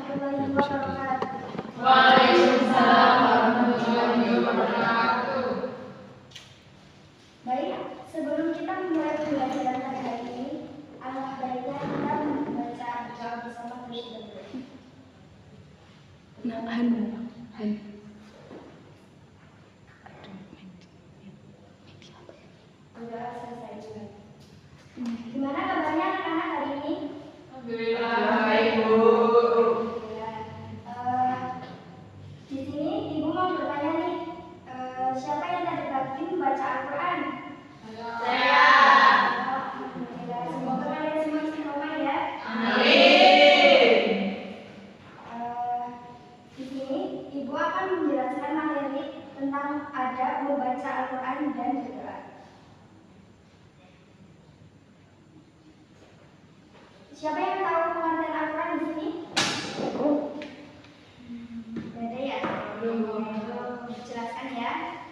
warahmatullahi wabarakatuh. Waalaikumsalam warahmatullahi wabarakatuh. Baik, sebelum kita memulai pembelajaran pada hari ini, alangkah baiknya kita membaca doa bersama terlebih dahulu. Doa selesai juga. Gimana kabarnya anak-anak hari ini? Alhamdulillah baik, Bu. Di sini Ibu mau bertanya nih, siapa yang tadi pagi membaca Al-Quran? Saya. Alhamdulillah, semoga kalian semua istiqomah ya. Amin. Di sini Ibu akan menjelaskan materi tentang adab membaca Al-Quran dan berdoa. Siapa yang tahu pengertian Al-Quran di sini? Ada ya? Jelaskan ya.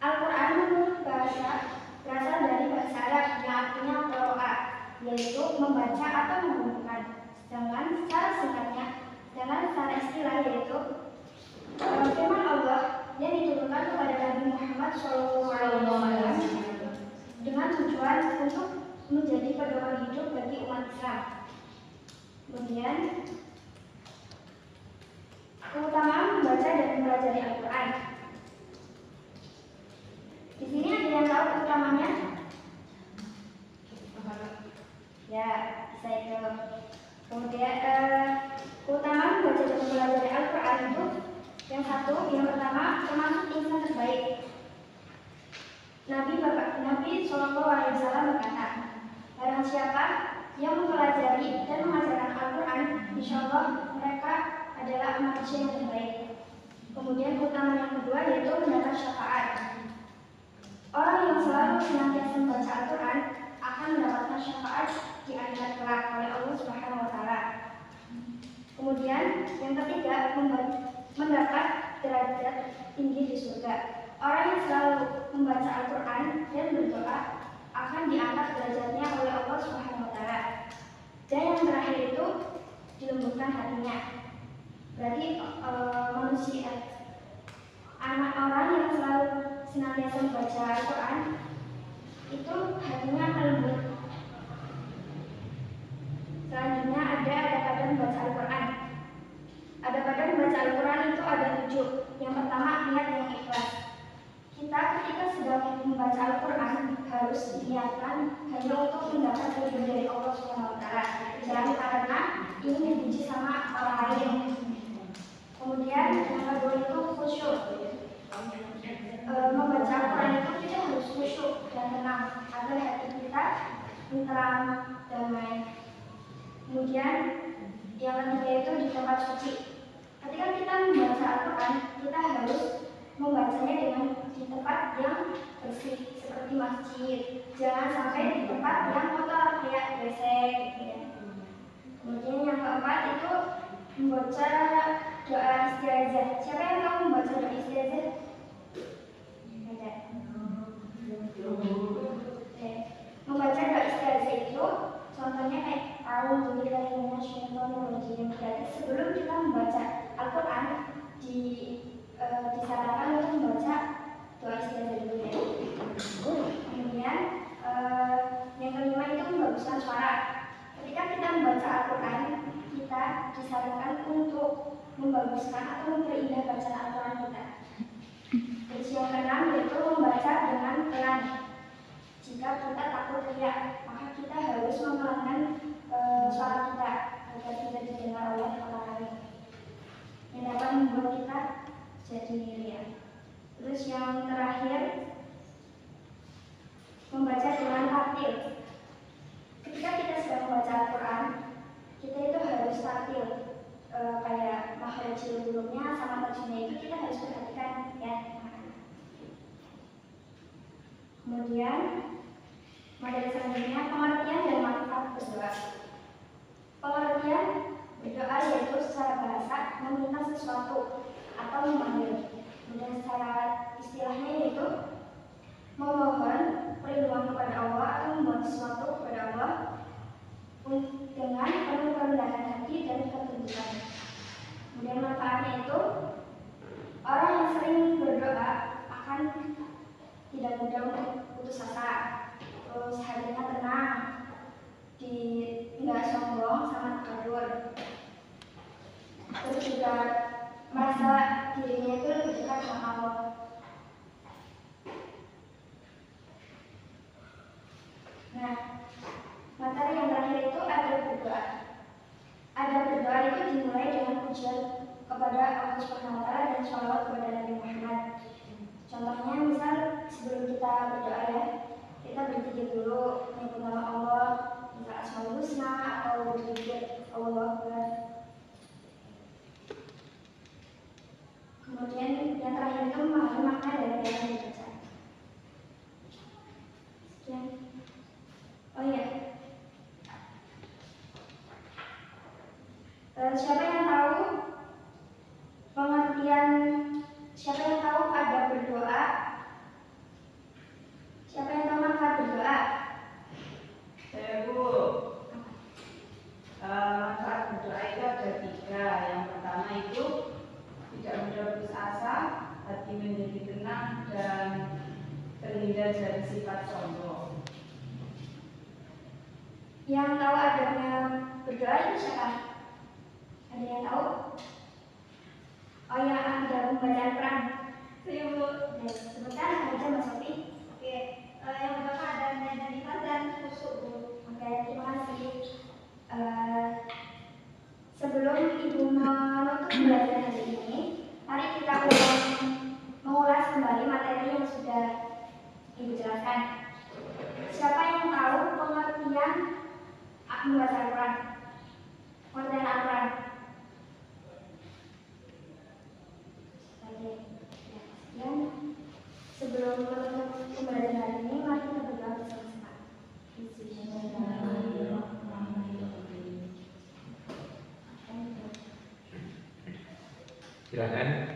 Al-Quran menurut bahasa berasal dari bahasa Arab yang artinya qiraah, yaitu membaca atau menghurufkan. Sedangkan secara istilah yaitu firman Allah yang diturunkan kepada Nabi Muhammad SAW dengan tujuan untuk menjadi pedoman hidup bagi umat Islam. Kemudian keutamaan membaca dan mempelajari Al-Quran. Di sini ada yang tahu keutamanya? Ya, bisa itu. Kemudian keutamaan membaca dan mempelajari Al-Quran itu yang pertama termasuk insan terbaik. Nabi SAW berkata, barang siapa yang mempelajari dan mengajarkan Al-Quran, insya Allah mereka adalah manusia yang terbaik. Kemudian keutamaan yang kedua yaitu mendapat syafaat. Orang yang selalu senantiasa membaca Al-Quran akan mendapatkan syafaat di akhirat kelak oleh Allah Subhanahu wa Ta'ala. Kemudian yang ketiga mendapat derajat tinggi di surga. Orang yang selalu membaca Al-Quran dan berdoa akan diangkat derajatnya oleh Allah Subhanahu wa Ta'ala. Dan yang terakhir itu dilembutkan hatinya. Berarti manusia, anak orang yang selalu senantiasa membaca Al-Quran itu hatinya akan lembut. Selanjutnya ada pada membaca Al-Quran. Ada pada membaca Al-Quran itu ada 7. Yang pertama niat yang ikhlas. Kita ketika sedang membaca Al-Quran harus niatkan hanya untuk mendapat ridho dari Allah Subhanahu wa Ta'ala, jangan karena ingin dipuji sama orang lain. Kemudian yang kedua itu khusyuk. Membaca Al-Quran itu kita harus khusyuk dan tenang agar hati kita tenteram, damai. Kemudian yang ketiga itu di tempat suci. Ketika kita membaca Al-Quran, kita harus membacanya dengan di tempat yang bersih seperti masjid. Jangan sampai di tempat yang kotor kayak WC gitu ya. Kemudian yang keempat itu membaca doa istiazah. Siapa yang tahu membaca doa istiazah? Ada. Membaca doa istiazah itu contohnya kayak A'udzubillahi minasyaitonirrajim. Berarti sebelum kita membaca Al-Quran disarankan untuk membaca doa istiazah dulu ya. Kemudian yang kelima itu membaguskan suara. Ketika kita membaca Al-Quran, kita disarankan untuk membaguskan atau memperindah bacaan Al-Quran kita. Terus yang keenam yaitu membaca dengan pelan. Jika kita takut riak, maka kita harus memelankan suara kita agar tidak didengar oleh orang lain yang dapat membuat kita jadi riak. Terus yang terakhir membaca dengan tartil. Ketika kita sedang membaca Al-Quran, kita itu harus tartil, kayak makhrajul hurufnya sama tajwidnya itu kita harus perhatikan ya. Kemudian materi selanjutnya pengertian dan manfaat berdoa. Pengertian berdoa yaitu secara bahasa meminta sesuatu atau memanggil. Kemudian secara istilahnya yaitu memohon perlindungan kepada Allah atau memohon sesuatu kepada Allah dengan penuh kerendahan hati dan ketundukan. Kemudian manfaatnya itu, orang yang sering berdoa akan tidak mudah untuk putus asa, terus hatinya tenang, tidak sombong sama takabur, terus juga merasa dirinya itu lebih dekat sama Allah. Nah, materi yang terakhir itu ada berdoa. Ada berdoa itu dimulai dengan pujian kepada Allah Subhanahu wa Ta'ala dan sholawat kepada Nabi Muhammad. Contohnya, misal sebelum kita berdoa ya, kita berzikir dulu menyebut nama Allah, misal Asmaul Husna atau berzikir Allahu Akbar. Kemudian yang terakhir itu memahami makna dari yang dibaca. Sekian. Oh iya. Siapa yang tahu pengertian? Siapa yang tahu ada berdoa? Siapa yang tahu manfaat berdoa? Saya, Bu. Manfaat berdoa itu ada 3. Yang pertama itu tidak mudah putus asa, hati menjadi tenang, dan terhindar dari sifat sombong. Yang tahu adanya berdoa itu siapa? Ada yang tahu? Oh ya, ada pembacaan Quran. Saya, Bu. Sebentar aja Mas Sofi. Oke, yang pertama ada nyanyian dan khusyuk, Bu. Oke, terima kasih. Sebelum Ibu menutup pembelajaran hari ini, mari kita mengulas kembali materi yang sudah Ibu jelaskan. Siapa yang tahu pengertian membaca Al-Quran? Pengertian Al-Quran? Oke, sekian. Sebelum menutup pembelajaran hari ini, mari kita berdoa bersama-sama. Silakan.